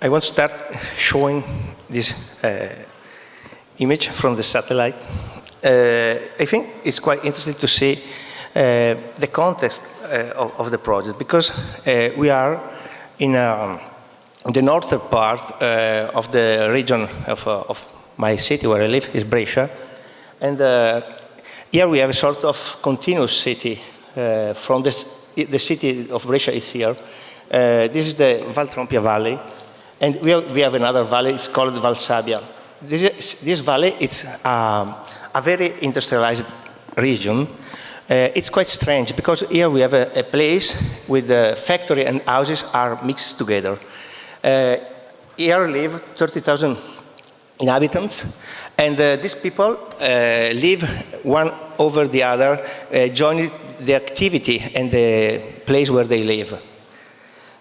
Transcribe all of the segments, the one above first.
I want to start showing this image from the satellite. I think it's quite interesting to see the context of the project, because we are in the northern part of the region of my city where I live, is Brescia, and here we have a sort of continuous city from the city of Brescia is here. This is the Valtrompia Valley, and we have another valley, it's called Valsabia. This valley, it's a very industrialized region. It's quite strange, because here we have a place with the factory and houses are mixed together. Here live 30,000 inhabitants, and these people live one over the other, joining the activity and the place where they live.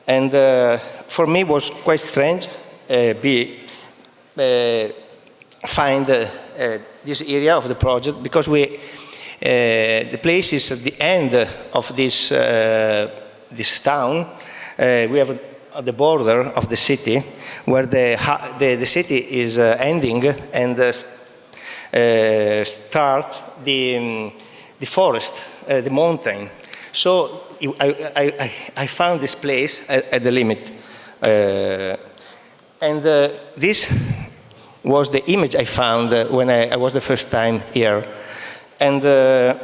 And for me it was quite strange find this area of the project, because the place is at the end of this town. We have at the border of the city, where the city is ending, and start the forest, the mountain. So I found this place at the limit. And this was the image I found when I was the first time here. And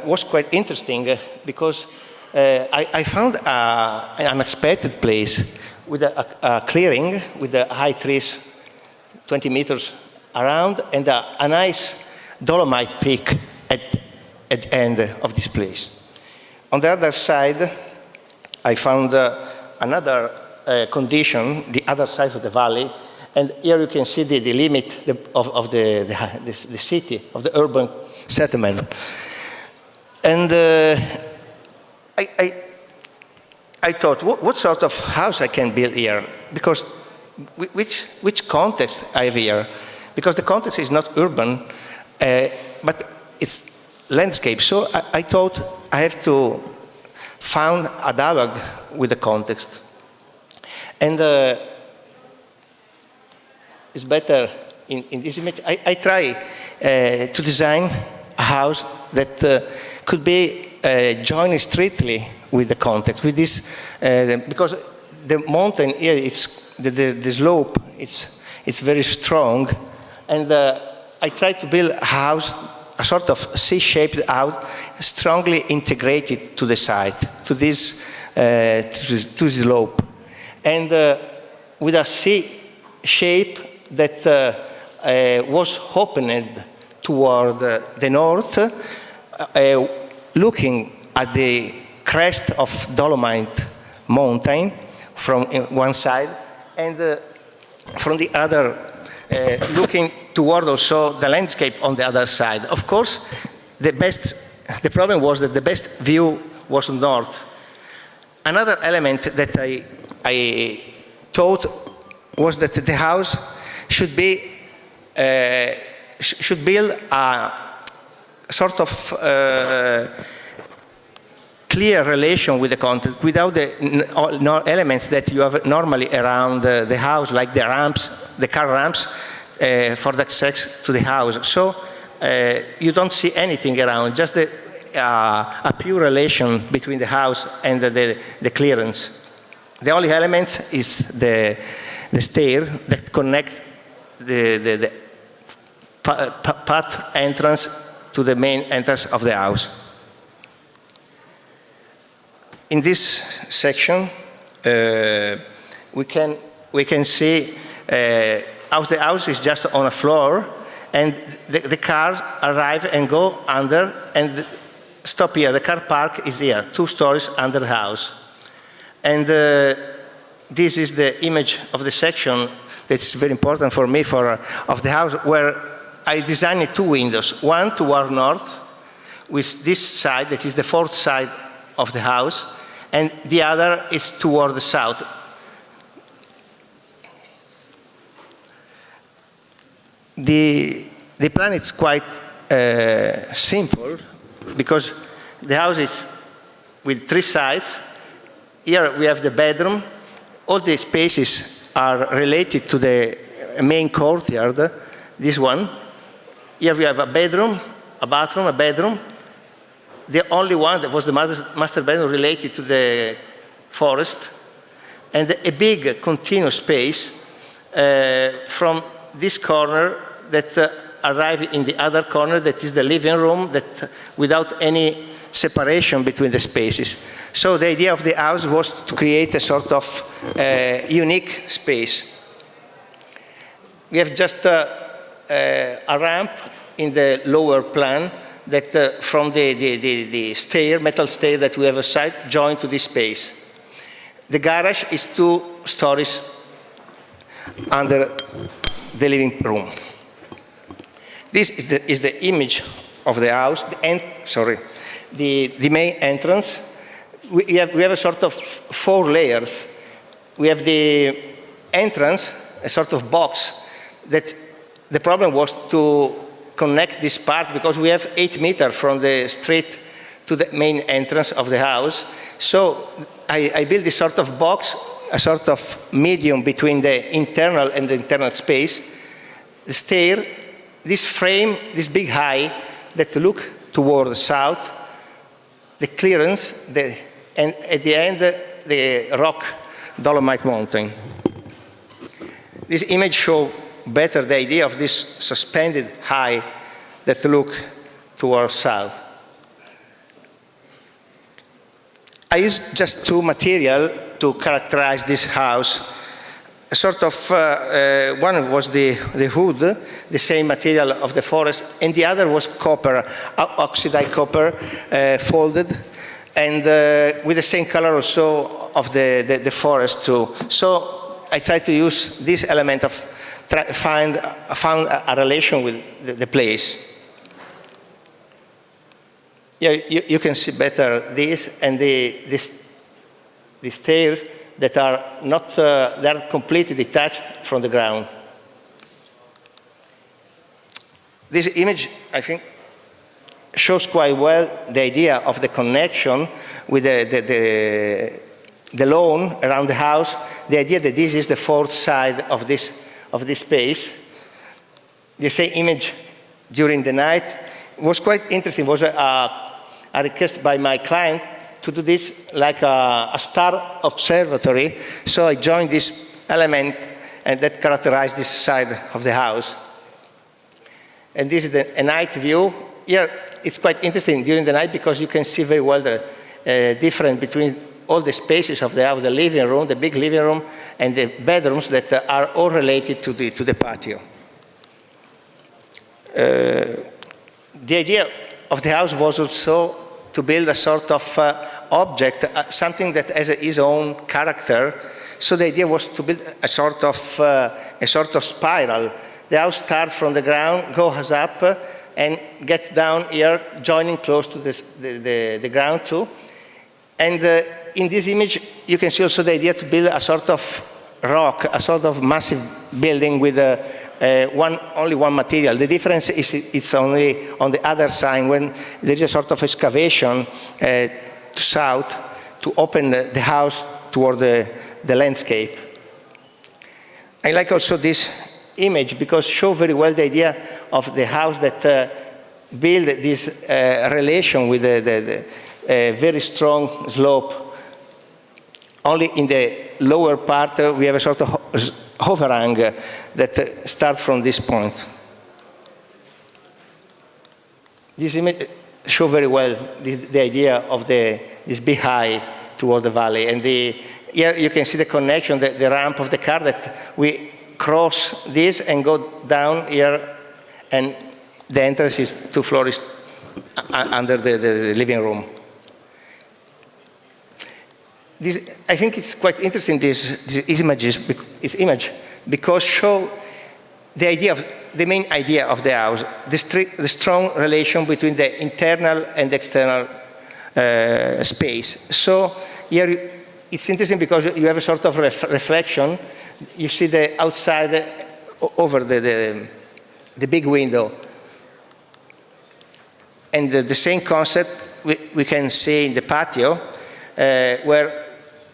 was quite interesting because I found an unexpected place with a clearing with the high trees 20 meters around, and a nice dolomite peak at the end of this place. On the other side, I found another condition, the other side of the valley, and here you can see the limit of the city, of the urban settlement. And I thought, what sort of house I can build here? Because which context I have here? Because the context is not urban, but it's landscape. So I thought I have to find a dialogue with the context. And it's better in this image. I try to design a house that could be joined strictly with the context, with this, because the mountain here, it's the slope, it's very strong, and I try to build a house, a sort of C-shaped house, strongly integrated to the side, to this slope, and with a C shape that was opened toward the north, looking at the crest of Dolomite mountain from one side, and from the other, looking toward also the landscape on the other side. Of course, the problem was that the best view was north. Another element that I thought was that the house should build a sort of clear relation with the content, without the elements that you have normally around the house, like the ramps, the car ramps for the access to the house. So you don't see anything around, just a pure relation between the house and the clearance. The only element is the stair that connect the path entrance to the main entrance of the house. In this section, we can see how the house is just on a floor, and the cars arrive and go under and stop here. The car park is here, 2 stories under the house. And this is the image of the section that's very important for me of the house, where I designed 2 windows, one toward north, with this side, that is the 4th side of the house, and the other is toward the south. The plan is quite simple, because the house is with 3 sides. Here we have the bedroom. All the spaces are related to the main courtyard, this one. Here we have a bedroom, a bathroom, a bedroom. The only one that was the master bedroom related to the forest, and a big continuous space from this corner that arrive in the other corner, that is the living room, that without any separation between the spaces. So the idea of the house was to create a sort of unique space. We have just a ramp in the lower plan that from the stair, metal stair that we have aside, joined to this space. The garage is 2 stories under the living room. This is the image of the house, the main entrance. We have a sort of 4 layers. We have the entrance, a sort of box, that the problem was to connect this part because we have 8 meters from the street to the main entrance of the house. So I built this sort of box, a sort of medium between the internal and the internal space. The stair, this frame, this big high that look toward the south, the clearance, and at the end, the rock Dolomite Mountain. This image shows better the idea of this suspended high that look towards south. I used just 2 materials to characterize this house. A sort of, one was the wood, the same material of the forest, and the other was copper, oxidized copper, folded, and with the same color also of the forest too. So I tried to use this element of found a relation with the place. Here you can see better this and the stairs that are not, they are completely detached from the ground. This image, I think, shows quite well the idea of the connection with the lawn around the house, the idea that this is the 4th side of this space. The same image during the night was quite interesting. It was a request by my client to do this like a star observatory. So I joined this element and that characterized this side of the house. And this is a night view. Here it's quite interesting during the night because you can see very well the difference between all the spaces of the house, the living room, the big living room, and the bedrooms that are all related to the patio. The idea of the house was also to build a sort of object, something that has its own character. So the idea was to build a sort of spiral. The house starts from the ground, goes up, and gets down here, joining close to the ground too. And in this image, you can see also the idea to build a sort of rock, a sort of massive building with only one material. The difference is it's only on the other side when there is a sort of excavation to south to open the house toward the landscape. I like also this image because it shows very well the idea of the house that build this relation with the very strong slope. Only in the lower part we have a sort of overhang that starts from this point. This image shows very well the idea of this big high toward the valley. And here you can see the connection, the ramp of the car that we cross this and go down here, and the entrance is 2 floors under the living room. I think it's quite interesting, this image, because show the main idea of the house, the strong relation between the internal and the external space. So here it's interesting because you have a sort of reflection. You see the outside over the big window. And the same concept we can see in the patio, where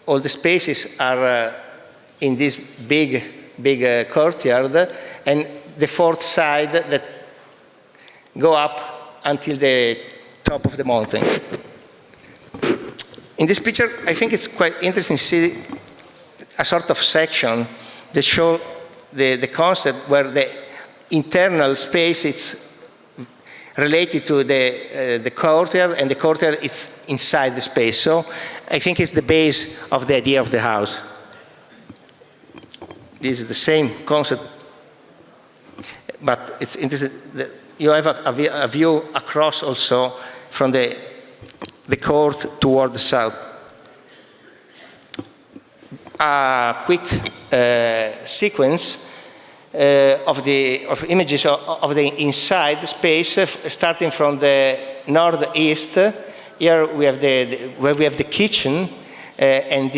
all the spaces are in this big courtyard, and the fourth side that go up until the top of the mountain. In this picture, I think it's quite interesting to see a sort of section that show the concept where the internal space is related to the courtyard, and the courtyard is inside the space. So I think it's the base of the idea of the house. This is the same concept, but it's interesting that you have a view across also from the court toward the south. A quick sequence of images of the inside space, starting from the northeast. Here we have where we have the kitchen and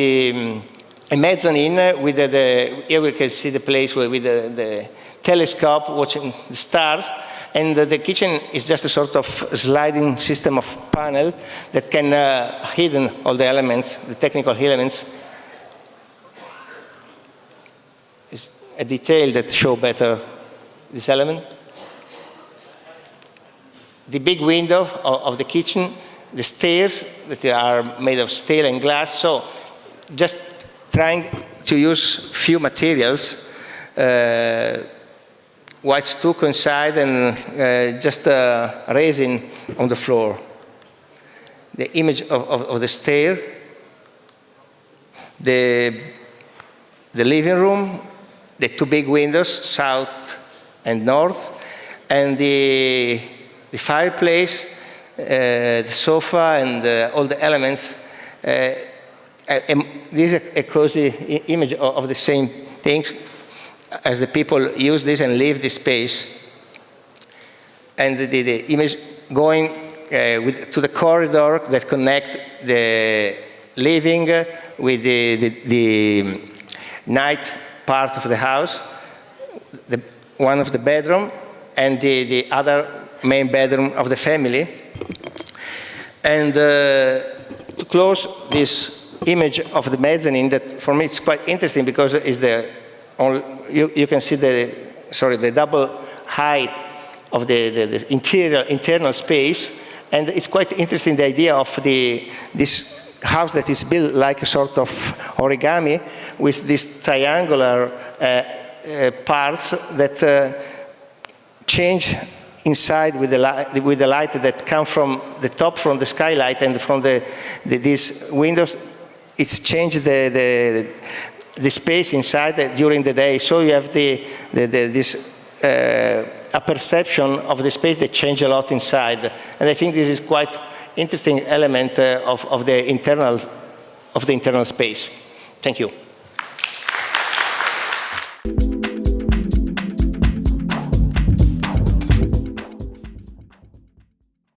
a mezzanine with here we can see the place with the telescope watching the stars. And the kitchen is just a sort of sliding system of panel that can hidden all the elements, the technical elements. It's a detail that show better this element. The big window of the kitchen, the stairs that are made of steel and glass. So just trying to use few materials, white stucco inside and just resin on the floor. The image of the stair, the living room, the two big windows, south and north, and the fireplace, the sofa, and all the elements. This is a cozy image of the same things as the people use this and leave this space. And the image going to the corridor that connect the living with the night part of the house, one of the bedroom, and the other main bedroom of the family. And to close this image of the mezzanine, that for me it's quite interesting because it's you can see the double height of the internal space, and it's quite interesting the idea of this house that is built like a sort of origami with these triangular parts that change inside with the light that come from the top, from the skylight, and from these windows. It's changed the space inside during the day, so you have this a perception of the space that change a lot inside, and I think this is quite interesting element of the internal space. Thank you.